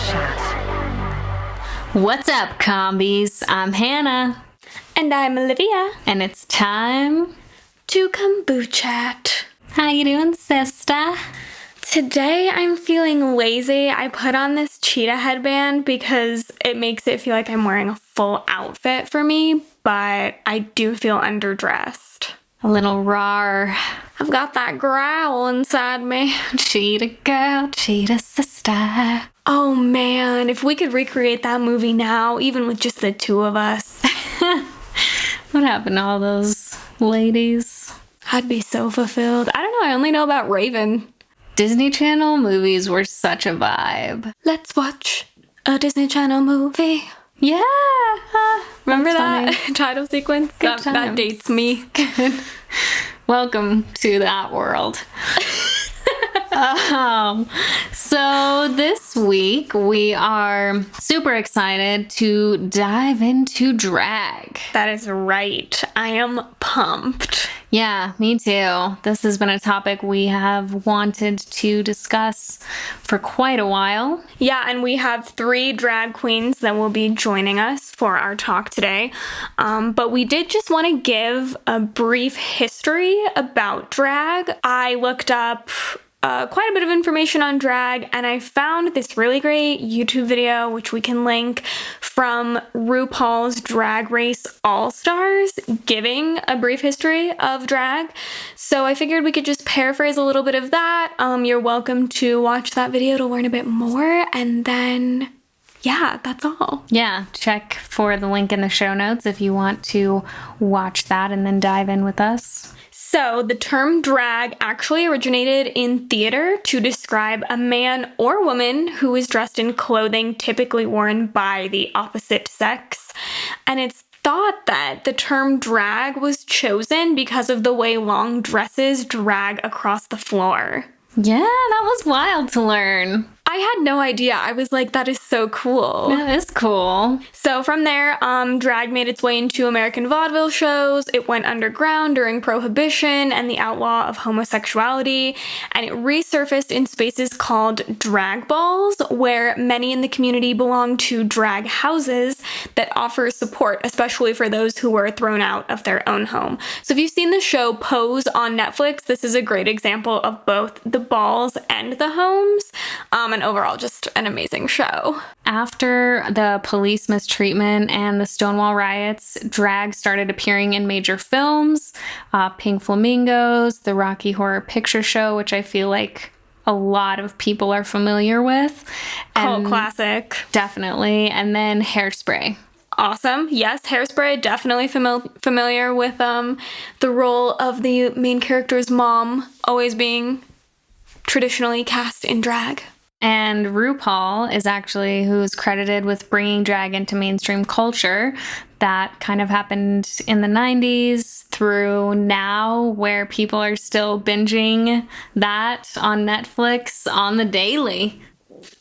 Kombuchat. What's up, combies? I'm Hannah. And I'm Olivia. And it's time to Kombuchat. How you doing, sister? Today I'm feeling lazy. I put on this cheetah headband because it makes it feel like I'm wearing a full outfit for me, but I do feel underdressed. A little rawr. I've got that growl inside me. Cheetah girl, cheetah sister. Oh man, if we could recreate that movie now, even with just the two of us. What happened to all those ladies? I'd be so fulfilled. I don't know, I only know about Raven. Disney Channel movies were such a vibe. Let's watch a Disney Channel movie. Yeah. Remember that title sequence? That dates me. Good. Welcome to that world. So this week we are super excited to dive into drag. That is right. I am pumped. Yeah, me too. This has been a topic we have wanted to discuss for quite a while. Yeah, and we have 3 drag queens that will be joining us for our talk today. But we did just want to give a brief history about drag. I looked up quite a bit of information on drag, and I found this really great YouTube video, which we can link, from RuPaul's Drag Race All-Stars, giving a brief history of drag. So I figured we could just paraphrase a little bit of that. You're welcome to watch that video to learn a bit more, and then yeah, that's all. Yeah, check for the link in the show notes if you want to watch that and then dive in with us. So the term drag actually originated in theater to describe a man or woman who is dressed in clothing typically worn by the opposite sex. And it's thought that the term drag was chosen because of the way long dresses drag across the floor. Yeah, that was wild to learn. I had no idea. I was like, that is so cool. That is cool. So from there, drag made its way into American vaudeville shows. It went underground during Prohibition and the outlaw of homosexuality, and it resurfaced in spaces called drag balls, where many in the community belong to drag houses that offer support, especially for those who were thrown out of their own home. So if you've seen the show Pose on Netflix, this is a great example of both the balls and the homes. And overall, just an amazing show. After the police mistreatment and the Stonewall riots, drag started appearing in major films, Pink Flamingos, the Rocky Horror Picture Show, which I feel like a lot of people are familiar with. Cult classic. Definitely. And then Hairspray. Awesome. Yes, Hairspray, definitely familiar with the role of the main character's mom always being traditionally cast in drag. And RuPaul is actually who's credited with bringing drag into mainstream culture. That kind of happened in the 90s through now, where people are still binging that on Netflix on the daily.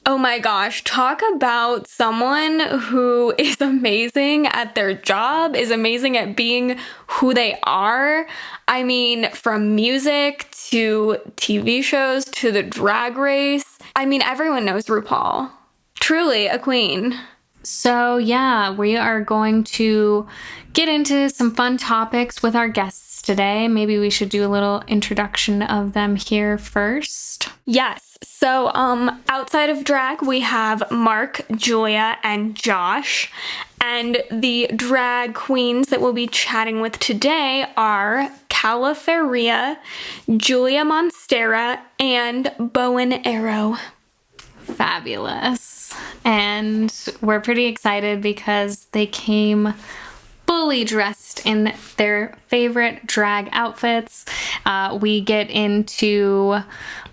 Oh my gosh, talk about someone who is amazing at their job, is amazing at being who they are. I mean, from music to TV shows to the drag race. I mean, everyone knows RuPaul. Truly a queen. So yeah, we are going to get into some fun topics with our guests today. Maybe we should do a little introduction of them here first. Yes. So outside of drag, we have Mark, Julia, and Josh. And the drag queens that we'll be chatting with today are Calla Faeria, Jules Monstera, and Bohenne Arreaux. Fabulous. And we're pretty excited because they came fully dressed in their favorite drag outfits. We get into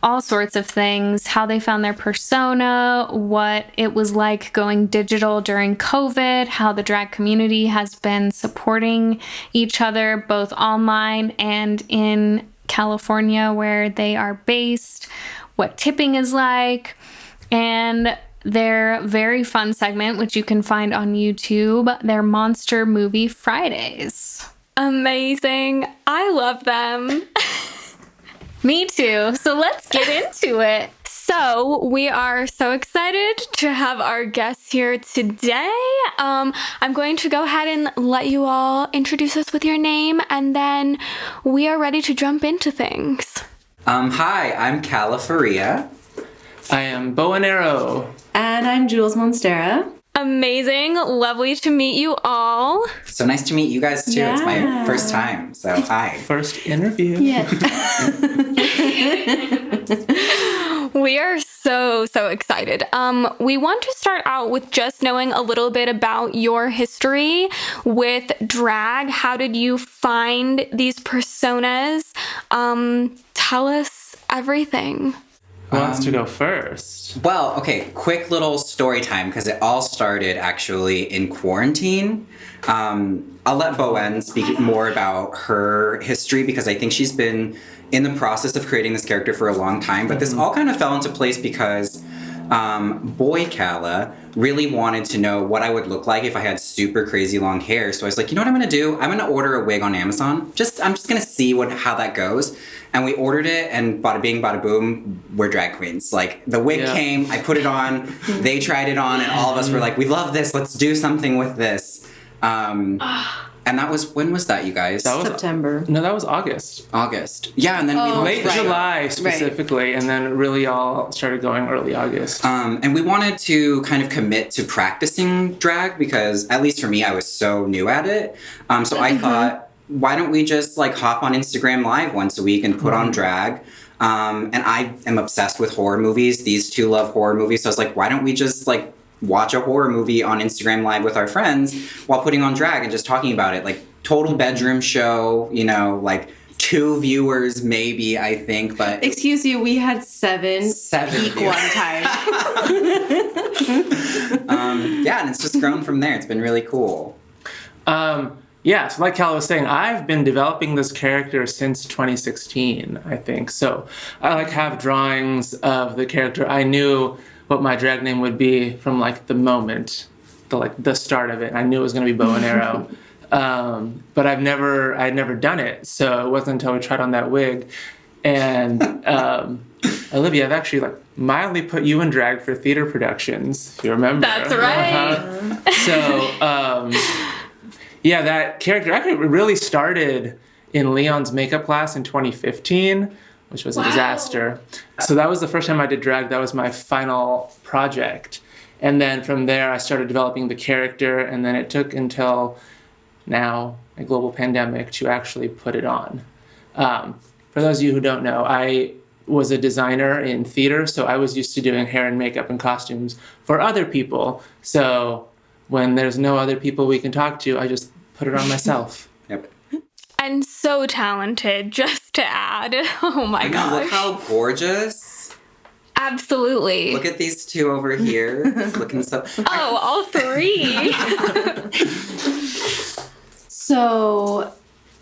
all sorts of things, how they found their persona, what it was like going digital during COVID, how the drag community has been supporting each other both online and in California where they are based, what tipping is like, and their very fun segment, which you can find on YouTube, their Monster Movie Fridays. Amazing. I love them. Me too. So let's get into it. So we are so excited to have our guests here today. I'm going to go ahead and let you all introduce us with your name, and then we are ready to jump into things. Hi, I'm Calla Faeria. I am Bohenne Arreaux. And I'm Jules Monstera. Amazing. Lovely to meet you all. So nice to meet you guys too. Yeah. It's my first time, so hi. First interview. Yeah. We are so excited. We want to start out with just knowing a little bit about your history with drag. How did you find these personas? Tell us everything. Who wants to go first? Well, okay, quick little story time because it all started actually in quarantine. I'll let Bohenne speak more about her history because I think she's been in the process of creating this character for a long time, but this all kind of fell into place because boy Calla really wanted to know what I would look like if I had super crazy long hair. So I was like, you know what I'm gonna do? I'm gonna order a wig on Amazon. I'm just gonna see how that goes. And we ordered it, and bada bing, bada boom, we're drag queens. Like, the wig came, I put it on, they tried it on, and all of us were like, we love this, let's do something with this. And that was, when was that, you guys? That was September. No, that was August. August. Yeah, and then we Late launched- July specifically, and then really all started going early August. And we wanted to kind of commit to practicing drag because, at least for me, I was so new at it. So I thought, why don't we just like hop on Instagram Live once a week and put on drag? And I am obsessed with horror movies. These two love horror movies. So I was like, why don't we just like watch a horror movie on Instagram Live with our friends while putting on drag and just talking about it? Like total bedroom show, you know, like 2 viewers maybe, I think, but... Excuse you, we had 7 peak viewers. one time. Yeah, and it's just grown from there. It's been really cool. Yeah, so like Calla was saying, I've been developing this character since 2016, I think. So I like have drawings of the character. I knew what my drag name would be from like the moment, the start of it. I knew it was going to be Bohenne Arreaux. But I'd never done it. So it wasn't until we tried on that wig. And Olivia, I've actually like mildly put you in drag for theater productions, if you remember. That's right. So, yeah, that character actually really started in Leon's makeup class in 2015, which was a disaster. So that was the first time I did drag. That was my final project. And then from there, I started developing the character, and then it took until now, a global pandemic, to actually put it on. For those of you who don't know, I was a designer in theater, so I was used to doing hair and makeup and costumes for other people. So when there's no other people we can talk to, I just put it on myself. Yep. And so talented, just to add. Oh my I know, gosh. look how gorgeous. Absolutely. Look at these 2 over here. Looking so... Oh, all 3. So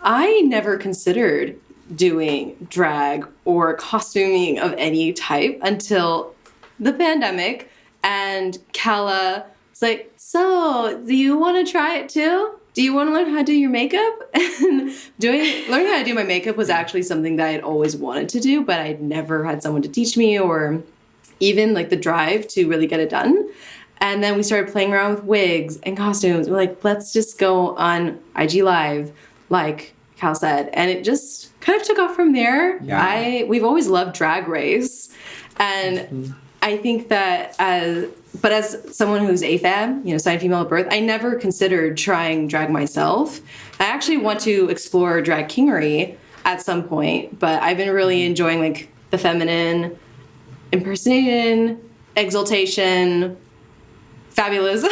I never considered doing drag or costuming of any type until the pandemic. And Calla was like, so do you want to try it too? Do you want to learn how to do your makeup? And learning how to do my makeup was actually something that I'd always wanted to do, but I'd never had someone to teach me or even like the drive to really get it done. And then we started playing around with wigs and costumes. We're like, let's just go on IG Live, like Cal said. And it just kind of took off from there. Yeah. We've always loved Drag Race. And I think that as someone who's AFAB, assigned female at birth, I never considered trying drag myself. I actually want to explore drag kingery at some point, but I've been really enjoying like the feminine impersonation, exaltation, fabulous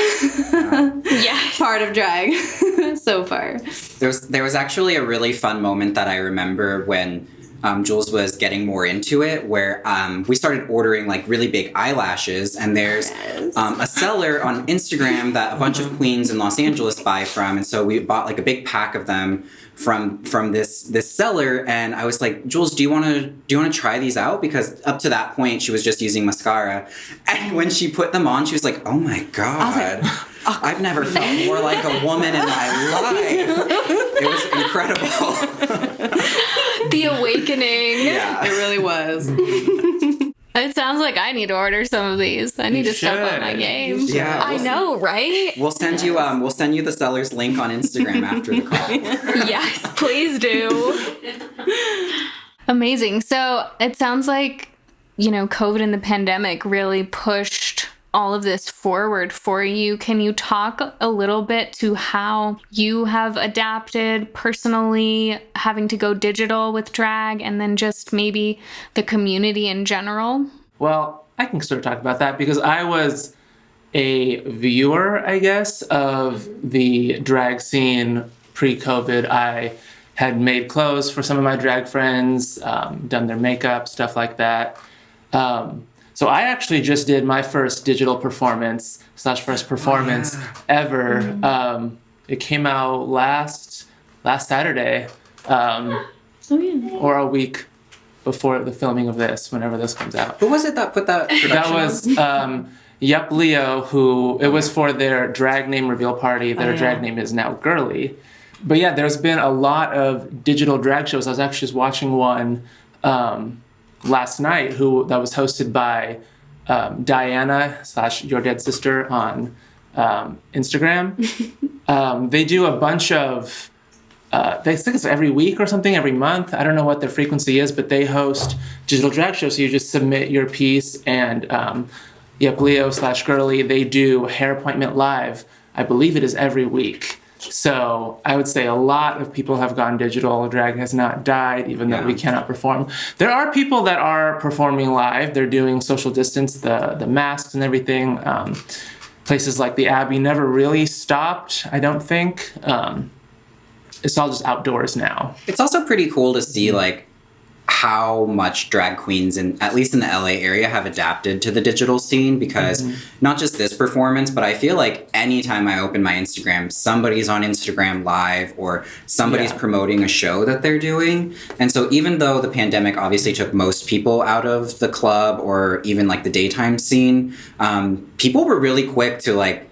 part of drag so far. There was actually a really fun moment that I remember when Jules was getting more into it, where we started ordering like really big eyelashes, and there's a seller on Instagram that a bunch of queens in Los Angeles buy from, and so we bought like a big pack of them from this seller, and I was like, Jules, do you want to try these out? Because up to that point she was just using mascara, and when she put them on, she was like, oh my god, I've never felt more like a woman in my life. It was incredible. The awakening. Yeah, It really was. It sounds like I need to order some of these. I need to step up my should. game. Yeah, I know, right? We'll send you the seller's link on Instagram after the call. Yes, please do. Amazing. So it sounds like, COVID and the pandemic really pushed all of this forward for you. Can you talk a little bit to how you have adapted personally, having to go digital with drag, and then just maybe the community in general? Well, I can sort of talk about that because I was a viewer, I guess, of the drag scene pre-COVID. I had made clothes for some of my drag friends, done their makeup, stuff like that. So I actually just did my first digital performance / first performance ever. It came out last Saturday, or a week before the filming of this, whenever this comes out. Who was it that put that production That was Yup Leo, who it was for their drag name reveal party. Their drag name is now Girly. But yeah, there's been a lot of digital drag shows. I was actually just watching one last night that was hosted by Diana / Your Dead Sister on Instagram. They do a bunch of, they think it's every week or something, every month. I don't know what their frequency is, but they host digital drag shows. So you just submit your piece, and Yep Leo / Girly, they do hair appointment live. I believe it is every week. So I would say a lot of people have gone digital. Drag has not died, even though we cannot perform. There are people that are performing live. They're doing social distance, the masks and everything. Places like the Abbey never really stopped, I don't think. It's all just outdoors now. It's also pretty cool to see like how much drag queens at least in the LA area have adapted to the digital scene, because not just this performance, but I feel like anytime I open my Instagram, somebody's on Instagram live or somebody's promoting a show that they're doing. And so even though the pandemic obviously took most people out of the club or even like the daytime scene, people were really quick to like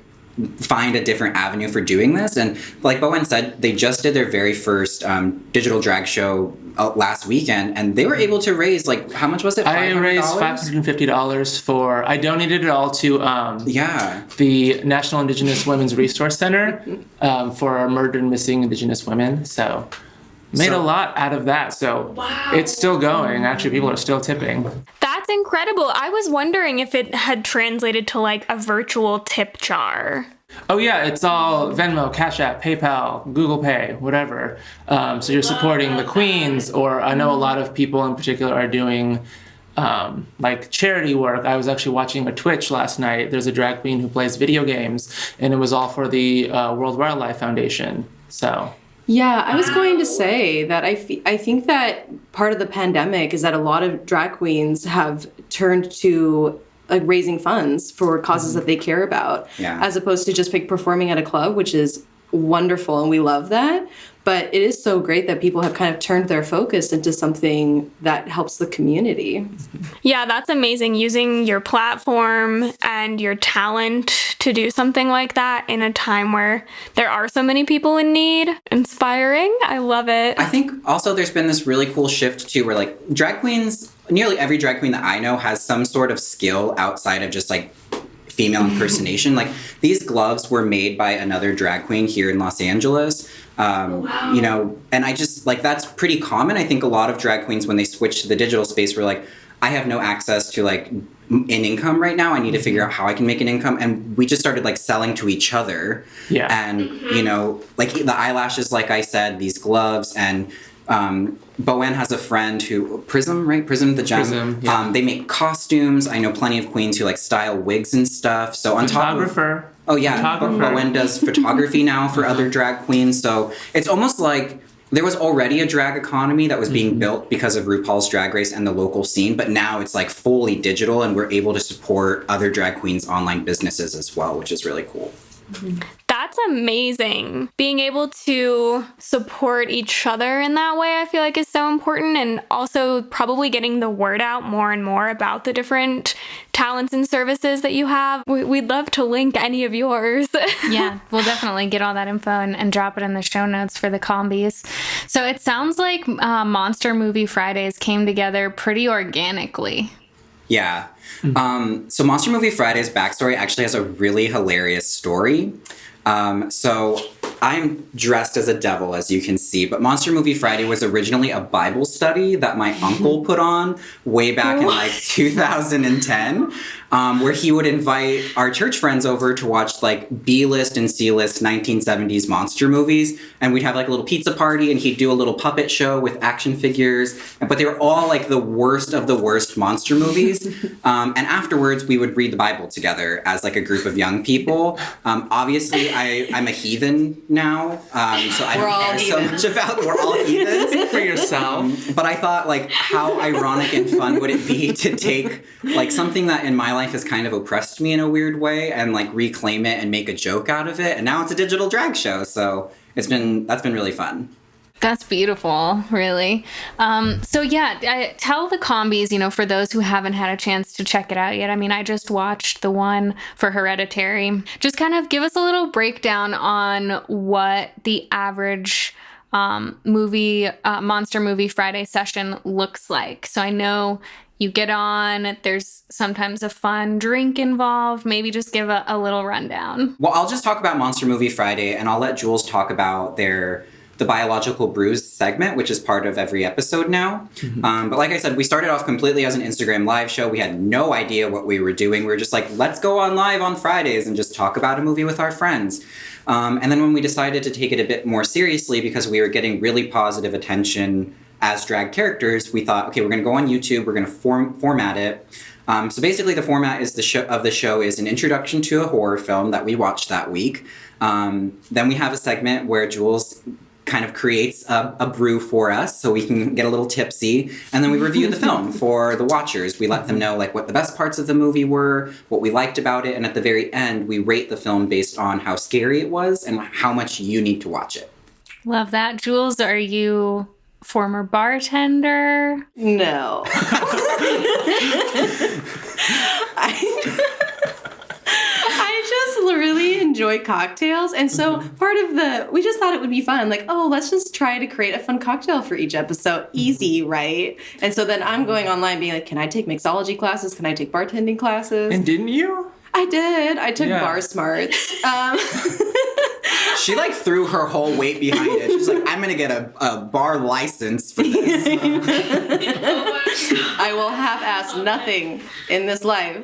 find a different avenue for doing this. And like Bohenne said, they just did their very first digital drag show last weekend, and they were able to raise like, how much was it? $500? I raised $550 I donated it all to the National Indigenous Women's Resource Center for our murdered and missing Indigenous women. So made a lot out of that. So it's still going. Actually, people are still tipping. That's incredible. I was wondering if it had translated to like a virtual tip jar. Oh yeah, it's all Venmo, Cash App, PayPal, Google Pay, whatever. So you're supporting the queens, or I know a lot of people in particular are doing like charity work. I was actually watching a Twitch last night. There's a drag queen who plays video games, and it was all for the World Wildlife Foundation. So. Yeah, I was going to say that I think that part of the pandemic is that a lot of drag queens have turned to like raising funds for causes that they care about, as opposed to just performing at a club, which is wonderful and we love that. But it is so great that people have kind of turned their focus into something that helps the community. Yeah, that's amazing. Using your platform and your talent to do something like that in a time where there are so many people in need. Inspiring. I love it. I think also there's been this really cool shift too, where like drag queens, nearly every drag queen that I know has some sort of skill outside of just like female impersonation. Like these gloves were made by another drag queen here in Los Angeles. You know, and I just like, that's pretty common. I think a lot of drag queens, when they switch to the digital space, were like, I have no access to like an income right now. I need to figure out how I can make an income. And we just started like selling to each other. Yeah. And, you know, like the eyelashes, like I said, these gloves, and Bohenne has a friend who, Prism, right? Prism the Gem. Prism, yeah. They make costumes. I know plenty of queens who like style wigs and stuff. So on top of... Oh yeah, Bohenne does photography now for other drag queens. So it's almost like there was already a drag economy that was being built because of RuPaul's Drag Race and the local scene, but now it's like fully digital, and we're able to support other drag queens' online businesses as well, which is really cool. That's amazing. Being able to support each other in that way, I feel like is so important, and also probably getting the word out more and more about the different talents and services that you have. We'd love to link any of yours. Yeah, we'll definitely get all that info and drop it in the show notes for the combis. So it sounds like Monster Movie Fridays came together pretty organically. Yeah. So Monster Movie Friday's backstory actually has a really hilarious story. So I'm dressed as a devil, as you can see, but Monster Movie Friday was originally a Bible study that my uncle put on way back in like 2010, where he would invite our church friends over to watch like B-list and C-list 1970s monster movies. And we'd have like a little pizza party and he'd do a little puppet show with action figures, but they were all like the worst of the worst monster movies. And afterwards we would read the Bible together as like a group of young people. Obviously I'm a heathen now, so I don't care so much about, we're all heathens. Speak for yourself. But I thought, like, how ironic and fun would it be to take, like, something that in my life has kind of oppressed me in a weird way and, like, reclaim it and make a joke out of it. And now it's a digital drag show, so that's been really fun. That's beautiful, really. So yeah, tell the combies, for those who haven't had a chance to check it out yet. I mean, I just watched the one for Hereditary. Just kind of give us a little breakdown on what the average Monster Movie Friday session looks like. So I know you get on, there's sometimes a fun drink involved. Maybe just give a little rundown. Well, I'll just talk about Monster Movie Friday, and I'll let Jules talk about the Biological Brews segment, which is part of every episode now. But like I said, we started off completely as an Instagram live show. We had no idea what we were doing. We were just like, let's go on live on Fridays and just talk about a movie with our friends. And then when we decided to take it a bit more seriously, because we were getting really positive attention as drag characters, we thought, okay, we're going to go on YouTube. We're going to format it. So basically the format is the show is an introduction to a horror film that we watched that week. Then we have a segment where Jules kind of creates a brew for us so we can get a little tipsy, and then we review the film for the watchers. We let them know like what the best parts of the movie were, what we liked about it, and at the very end we rate the film based on how scary it was and how much you need to watch it. Love that. Jules, are you former bartender? No. I just really enjoy cocktails. And so we just thought it would be fun. Like, oh, let's just try to create a fun cocktail for each episode. Easy, right? And so then I'm going online being like, can I take mixology classes? Can I take bartending classes? And didn't you? I did. I took Bar Smarts. She like threw her whole weight behind it. She's like, I'm gonna get a bar license for this. I will half-ass nothing in this life.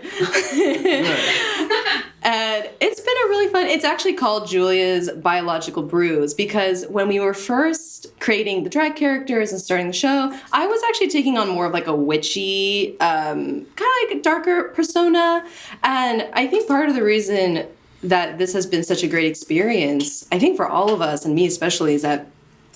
And it's been a really fun, it's actually called Julia's Biological Brews, because when we were first creating the drag characters and starting the show, I was actually taking on more of like a witchy, kind of like a darker persona. And I think part of the reason that this has been such a great experience, I think for all of us, and me especially, is that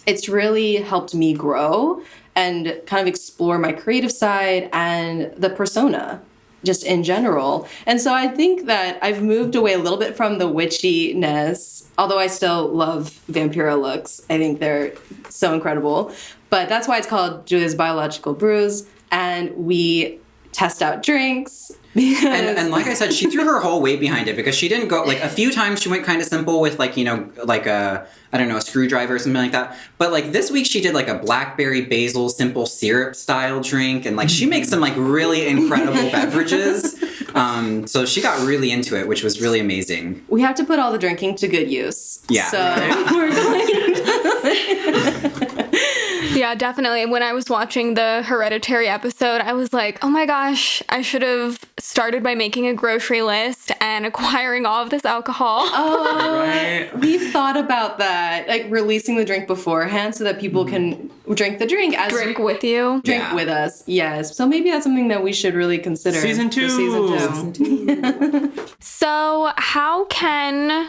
it's really helped me grow and kind of explore my creative side and the persona just in general. And so I think that I've moved away a little bit from the witchiness, although I still love Vampira looks. I think they're so incredible. But that's why it's called Julia's Biological Brews. And we test out drinks. And like I said, she threw her whole weight behind it, because she didn't go, like, a few times she went kind of simple with, like, like a screwdriver or something like that. But, like, this week she did, like, a blackberry basil simple syrup style drink. And, like, she makes some, like, really incredible beverages. So she got really into it, which was really amazing. We have to put all the drinking to good use. Yeah. So we're going to... Yeah, definitely. When I was watching the Hereditary episode, I was like, oh my gosh, I should have started by making a grocery list and acquiring all of this alcohol. Oh, Right. We've thought about that, like releasing the drink beforehand so that people can drink the drink as Drink with you. drink Yeah. with us. Yes. So maybe that's something that we should really consider. Season for 2. Season 2. So how can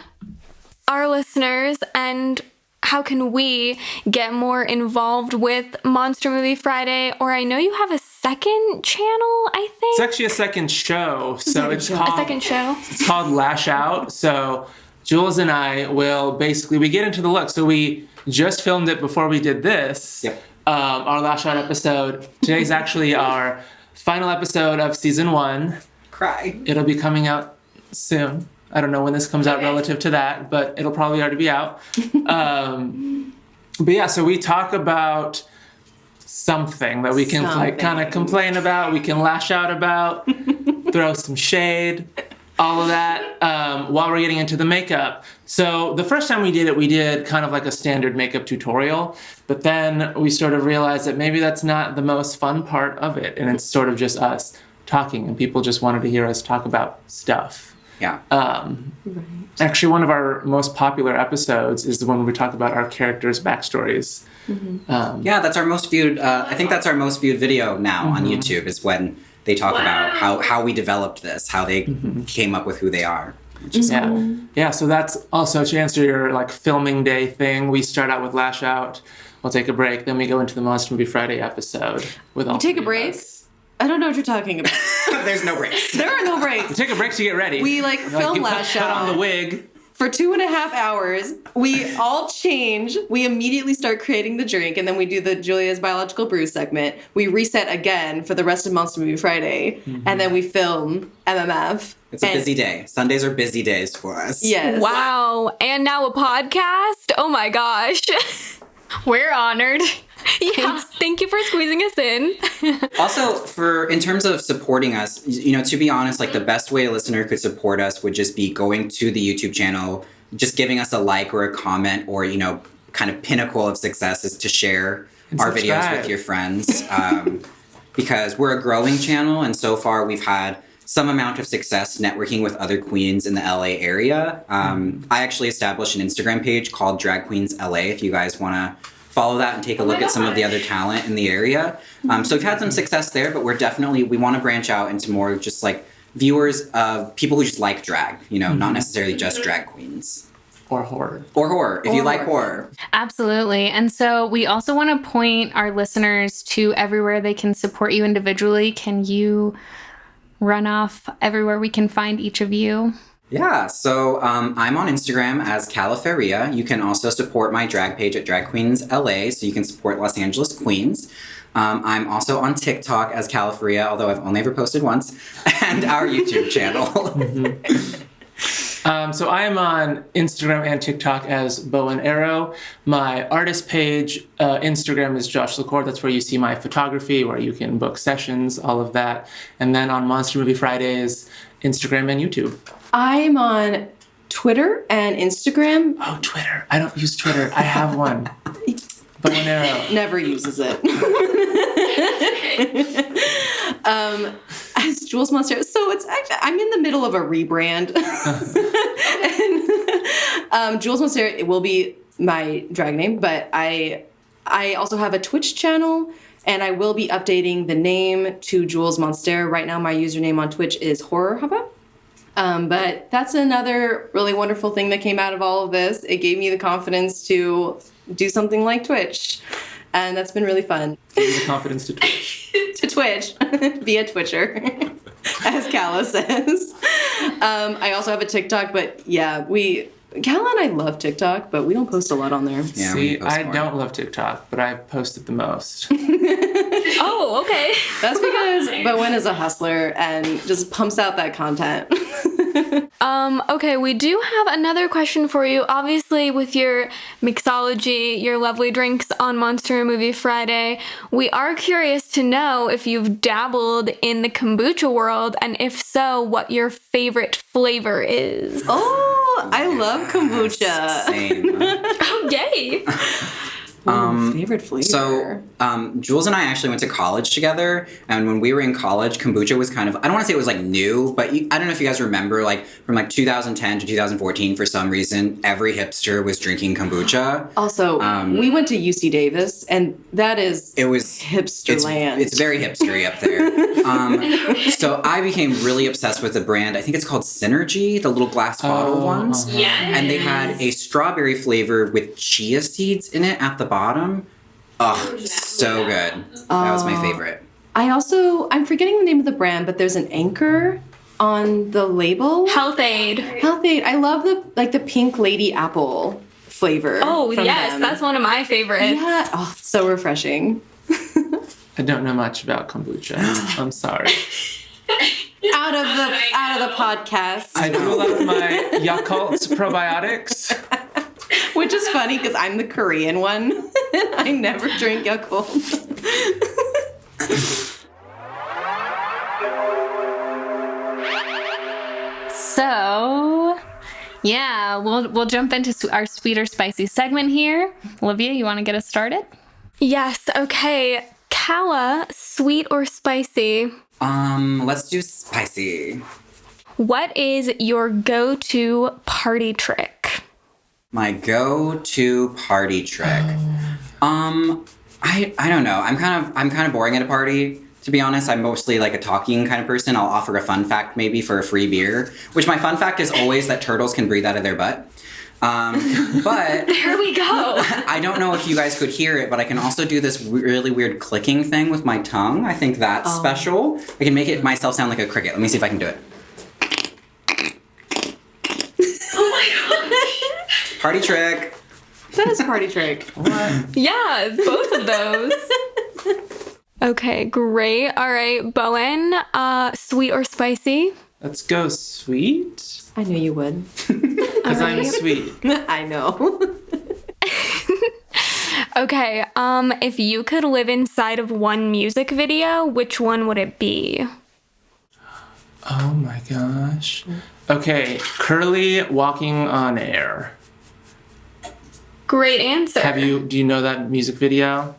our listeners and how can we get more involved with Monster Movie Friday? Or I know you have a second channel, I think. It's actually a second show. So it's called A second show. It's called Lash Out. So Jules and I will we get into the look. So we just filmed it before we did this. Yep. Our Lash Out episode. Today's actually our final episode of season 1. Cry. It'll be coming out soon. I don't know when this comes out relative to that, but it'll probably already be out. But yeah, so we talk about something that we can like kind of complain about, we can lash out about, throw some shade, all of that, while we're getting into the makeup. So the first time we did kind of like a standard makeup tutorial, but then we sort of realized that maybe that's not the most fun part of it, and it's sort of just us talking, and people just wanted to hear us talk about stuff. Yeah. Actually, one of our most popular episodes is the one where we talk about our characters' backstories. Yeah, that's our most viewed, I think that's our most viewed video now on YouTube, is when they talk about how we developed this, how they came up with who they are. Yeah, so that's also to answer your like filming day thing. We start out with Lash Out, we'll take a break, then we go into the Monster Movie Friday episode with all Take a three of break? us. I don't know what you're talking about. There's no breaks. There are no breaks. We take a break to get ready. We like film Lash put Out on the wig. for 2.5 hours. We all change. We immediately start creating the drink, and then we do the Julia's Biological Brew segment. We reset again for the rest of Monster Movie Friday, and then we film MMF. It's a busy day. Sundays are busy days for us. Yes. Wow. And now a podcast? Oh my gosh. We're honored. Yeah. Thank you for squeezing us in. Also, in terms of supporting us, you know, to be honest, like the best way a listener could support us would just be going to the YouTube channel, just giving us a like or a comment, or, you know, kind of pinnacle of success is to share our videos with your friends. Because we're a growing channel, and so far we've had some amount of success networking with other queens in the LA area. I actually established an Instagram page called Drag Queens LA, if you guys want to follow that and take a look at some of the other talent in the area. So we've had some success there, but we want to branch out into more just like viewers of people who just like drag, you know, not necessarily just drag queens. Or horror. Or horror, if you like horror. Absolutely. And so we also want to point our listeners to everywhere they can support you individually. Can you run off everywhere we can find each of you? Yeah, so I'm on Instagram as Calla Faeria. You can also support my drag page at Drag Queens LA, so you can support Los Angeles queens. I'm also on TikTok as Calla Faeria, although I've only ever posted once, and our YouTube channel. So I am on Instagram and TikTok as Bohenne Arreaux. My artist page, Instagram is Josh LaCour. That's where you see my photography, where you can book sessions, all of that. And then on Monster Movie Fridays, Instagram and YouTube. I'm on Twitter and Instagram. Oh, Twitter. I don't use Twitter. I have one. Bohenne Arreaux. Never uses it. As Jules Monstera. So it's actually, I'm in the middle of a rebrand. And Jules Monstera, it will be my drag name, but I also have a Twitch channel, and I will be updating the name to Jules Monstera. Right now, my username on Twitch is Horror Hubba. But that's another really wonderful thing that came out of all of this. It gave me the confidence to do something like Twitch. And that's been really fun. Give you the confidence to Twitch. To Twitch. Be a Twitcher, as Calla says. I also have a TikTok, but yeah, Calla and I love TikTok, but we don't post a lot on there. Yeah, See, I don't love TikTok, but I've posted the most. Oh, okay. That's because Bohenne is a hustler and just pumps out that content. Okay, we do have another question for you. Obviously, with your mixology, your lovely drinks on Monster Movie Friday, we are curious to know if you've dabbled in the kombucha world, and if so, what your favorite flavor is. Oh, I love kombucha. Same. Oh, yay! Favorite flavor. So, Jules and I actually went to college together, and when we were in college, kombucha was kind of, I don't want to say it was like new, but I don't know if you guys remember, like from like 2010 to 2014, for some reason, every hipster was drinking kombucha. Also, we went to UC Davis, and it was hipster land. It's very hipstery up there. So I became really obsessed with the brand. I think it's called Synergy, the little glass bottle ones. Yeah. And they had a strawberry flavor with chia seeds in it at the bottom. Oh, so good. That was my favorite. I'm forgetting the name of the brand, but there's an anchor on the label. Health Aid. Health Aid. I love the pink lady apple flavor. Oh, from yes, them. that's one of my favorites. Yeah. Oh, so refreshing. I don't know much about kombucha. I'm sorry. Out of the podcast. I do love my Yakult probiotics. Which is funny because I'm the Korean one. I never drink Yakult. So, yeah, we'll jump into our sweet or spicy segment here. Olivia, you want to get us started? Yes, okay. Calla, sweet or spicy? Let's do spicy. What is your go-to party trick? My go-to party trick. I don't know. I'm kind of boring at a party. To be honest, I'm mostly like a talking kind of person. I'll offer a fun fact maybe for a free beer, which my fun fact is always that turtles can breathe out of their butt. But There we go. I don't know if you guys could hear it, but I can also do this really weird clicking thing with my tongue. I think that's special. I can make it myself sound like a cricket. Let me see if I can do it. Oh my gosh. Party trick. That is a party trick. What? Yeah, both of those. Okay, great. All right, Bowen, sweet or spicy? Let's go sweet. I knew you would. Because I'm sweet. I know. Okay, if you could live inside of one music video, which one would it be? Oh my gosh. Okay, Curly walking on air. Great answer. Do you know that music video?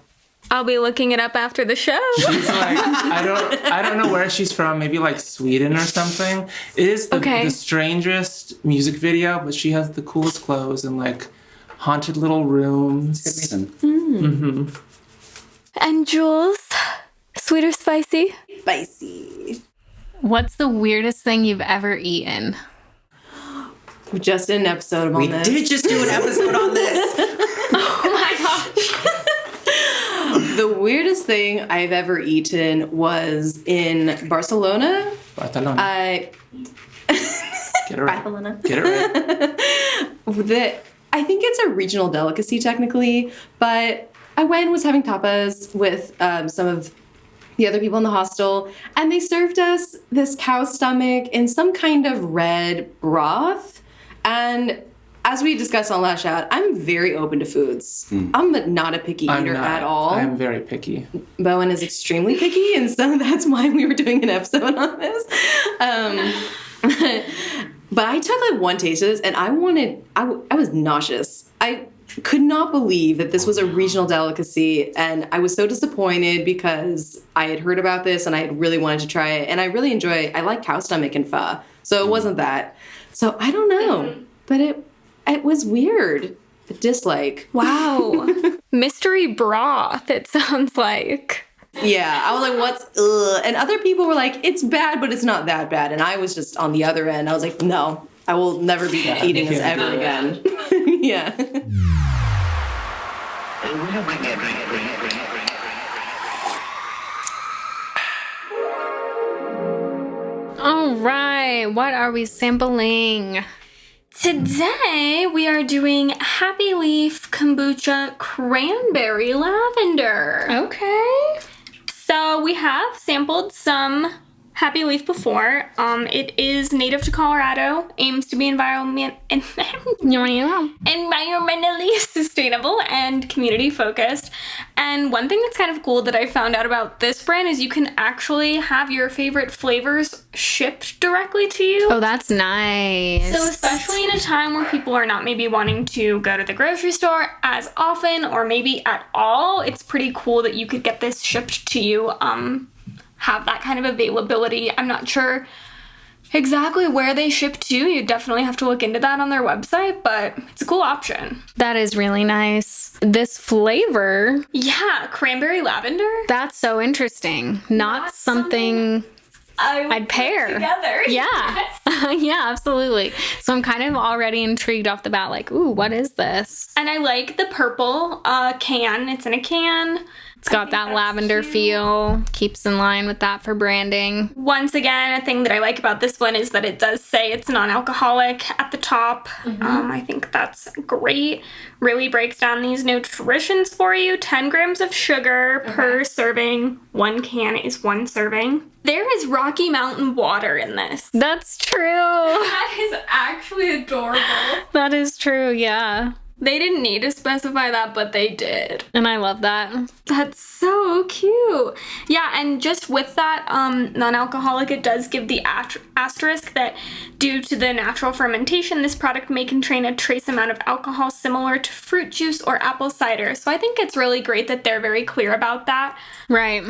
I'll be looking it up after the show. She's like, I don't know where she's from, maybe like Sweden or something. It is the strangest music video, but she has the coolest clothes and like haunted little rooms. Good reason. Mm-hmm. And Jules, sweet or spicy? Spicy. What's the weirdest thing you've ever eaten? We just did an episode on We this. did just do an episode on this. Oh my gosh. The weirdest thing I've ever eaten was in Barcelona. Barcelona. I Get it right. Barcelona. Get it right. I think it's a regional delicacy technically, but I went and was having tapas with some of the other people in the hostel, and they served us this cow stomach in some kind of red broth. And as we discussed on Lash Out, I'm very open to foods. I'm not a picky eater at all. I'm very picky. Bowen is extremely picky, and so that's why we were doing an episode on this. But I took like one taste of this, and I was nauseous. I could not believe that this was a regional delicacy, and I was so disappointed because I had heard about this and I had really wanted to try it, and I like cow stomach and pho, so it wasn't that. So I don't know, but it was weird. A dislike. Wow. Mystery broth, it sounds like. Yeah, I was like, what's ugh? And other people were like, it's bad, but it's not that bad. And I was just on the other end. I was like, no, I will never be eating this ever again. Yeah. All right, what are we sampling? Today we are doing Happy Leaf Kombucha Cranberry Lavender. Okay. So we have sampled some Happy Leaf before. It is native to Colorado, aims to be environmentally sustainable and community focused. And one thing that's kind of cool that I found out about this brand is you can actually have your favorite flavors shipped directly to you. Oh, that's nice. So especially in a time where people are not maybe wanting to go to the grocery store as often or maybe at all, it's pretty cool that you could get this shipped to you, have that kind of availability. I'm not sure exactly where they ship to. You definitely have to look into that on their website, but it's a cool option. That is really nice. This flavor, Yeah, cranberry lavender. that's so interesting. Not something I'd pair. Together. Yeah. Yes. Yeah, absolutely. So I'm kind of already intrigued off the bat, like, ooh, what is this? And I like the purple can. It's in a can. It's got that lavender feel, keeps in line with that for branding. Once again, a thing that I like about this one is that it does say it's non-alcoholic at the top. I think that's great. Really breaks down these nutritions for you. 10 grams of sugar per serving. 1 can is 1 serving. There is Rocky Mountain water in this. That's true. That is actually adorable. That is true, yeah. They didn't need to specify that, but they did. And I love that. That's so cute. Yeah, and just with that non-alcoholic, it does give the asterisk that due to the natural fermentation, this product may contain a trace amount of alcohol similar to fruit juice or apple cider. So I think it's really great that they're very clear about that. Right.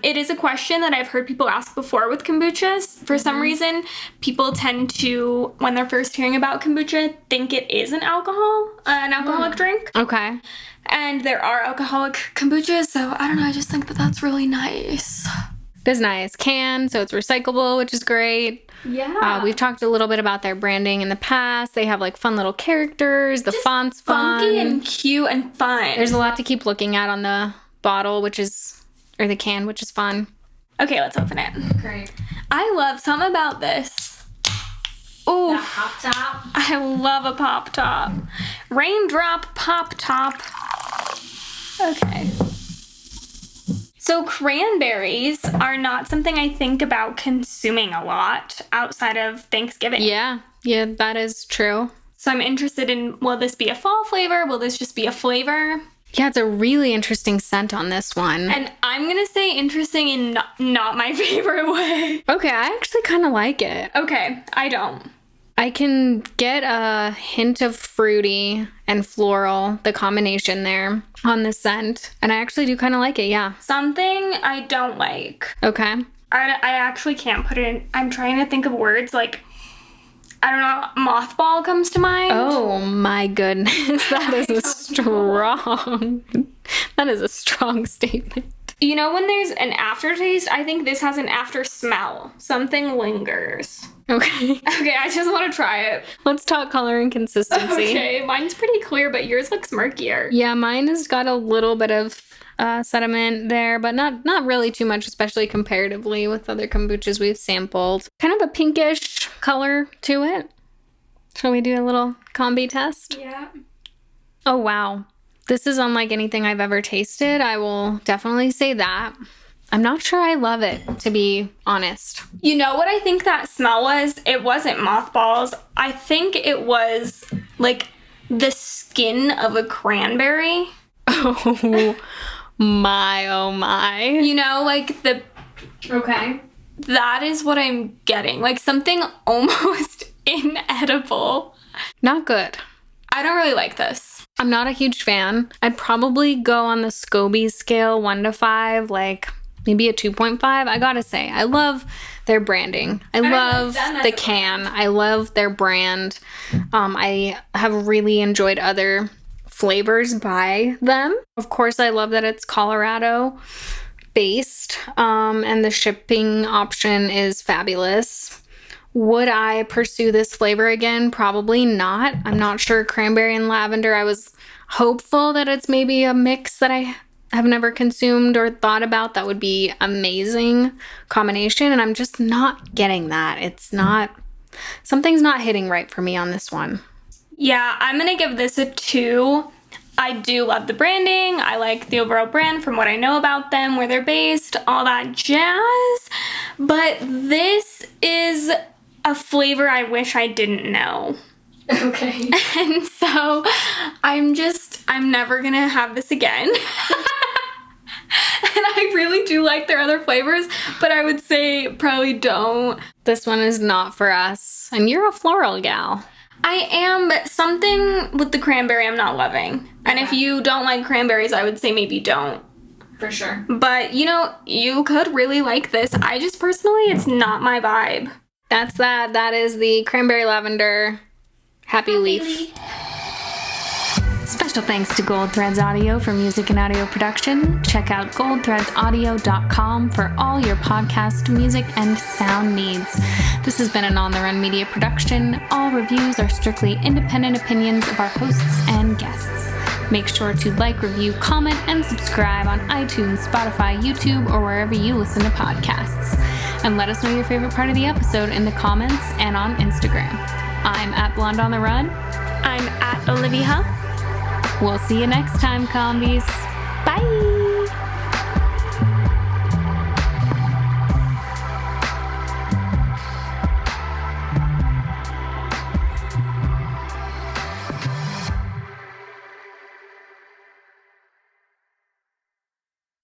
It is a question that I've heard people ask before with kombuchas. For some reason, people tend to, when they're first hearing about kombucha, think it is an alcoholic drink. Okay. And there are alcoholic kombuchas, so I don't know, I just think that that's really nice. It's nice. Can, so it's recyclable, which is great. Yeah. We've talked a little bit about their branding in the past. They have like fun little characters. The font's funky fun. and cute and fun. There's a lot to keep looking at on the bottle, or the can, which is fun. Okay, let's open it. Great. I love something about this. Ooh, Pop top. I love a pop top. Raindrop pop top. Okay. So cranberries are not something I think about consuming a lot outside of Thanksgiving. Yeah, that is true. So I'm interested in, will this be a fall flavor? Will this just be a flavor? Yeah, it's a really interesting scent on this one. And I'm going to say interesting in not my favorite way. Okay, I actually kind of like it. Okay, I don't. I can get a hint of fruity and floral, the combination there on the scent. And I actually do kind of like it, yeah. Something I don't like. Okay. I actually can't put it in. I'm trying to think of words like, I don't know, mothball comes to mind. Oh my goodness, that is a strong statement. You know when there's an aftertaste? I think this has an after smell. Something lingers. Okay. Okay, I just want to try it. Let's talk color and consistency. Okay, mine's pretty clear, but yours looks murkier. Yeah, mine has got a little bit of sediment there, but not really too much, especially comparatively with other kombuchas we've sampled. Kind of a pinkish color to it. Shall we do a little combi test? Yeah. Oh, wow. This is unlike anything I've ever tasted. I will definitely say that. I'm not sure I love it, to be honest. You know what I think that smell was? It wasn't mothballs. I think it was like the skin of a cranberry. Oh my, oh my. You know, like the... Okay. That is what I'm getting. Like something almost inedible. Not good. I don't really like this. I'm not a huge fan. I'd probably go on the SCOBY scale 1 to 5, like maybe a 2.5. I gotta say, I love their branding. I love the can. I love their brand. I have really enjoyed other flavors by them. Of course, I love that it's Colorado based, and the shipping option is fabulous. Would I pursue this flavor again? Probably not. I'm not sure. Cranberry and lavender, I was hopeful that it's maybe a mix that I have never consumed or thought about that would be amazing combination, and I'm just not getting that. Something's not hitting right for me on this one. Yeah, I'm gonna give this a 2. I do love the branding. I like the overall brand from what I know about them, where they're based, all that jazz. But this is a flavor I wish I didn't know. Okay. And so I'm never gonna have this again. And I really do like their other flavors, but I would say probably don't. This one is not for us. And you're a floral gal. I am, but something with the cranberry I'm not loving. And if you don't like cranberries, I would say maybe don't. For sure. But, you know, you could really like this. I just personally, it's not my vibe. That's that. That is the cranberry lavender Happy Leaf. Special thanks to Gold Threads Audio for music and audio production. Check out goldthreadsaudio.com for all your podcast, music, and sound needs. This has been an On the Run media production. All reviews are strictly independent opinions of our hosts and guests. Make sure to like, review, comment, and subscribe on iTunes, Spotify, YouTube, or wherever you listen to podcasts. And let us know your favorite part of the episode in the comments and on Instagram. I'm at Blonde on the Run. I'm at Olivia. We'll see you next time, combies. Bye!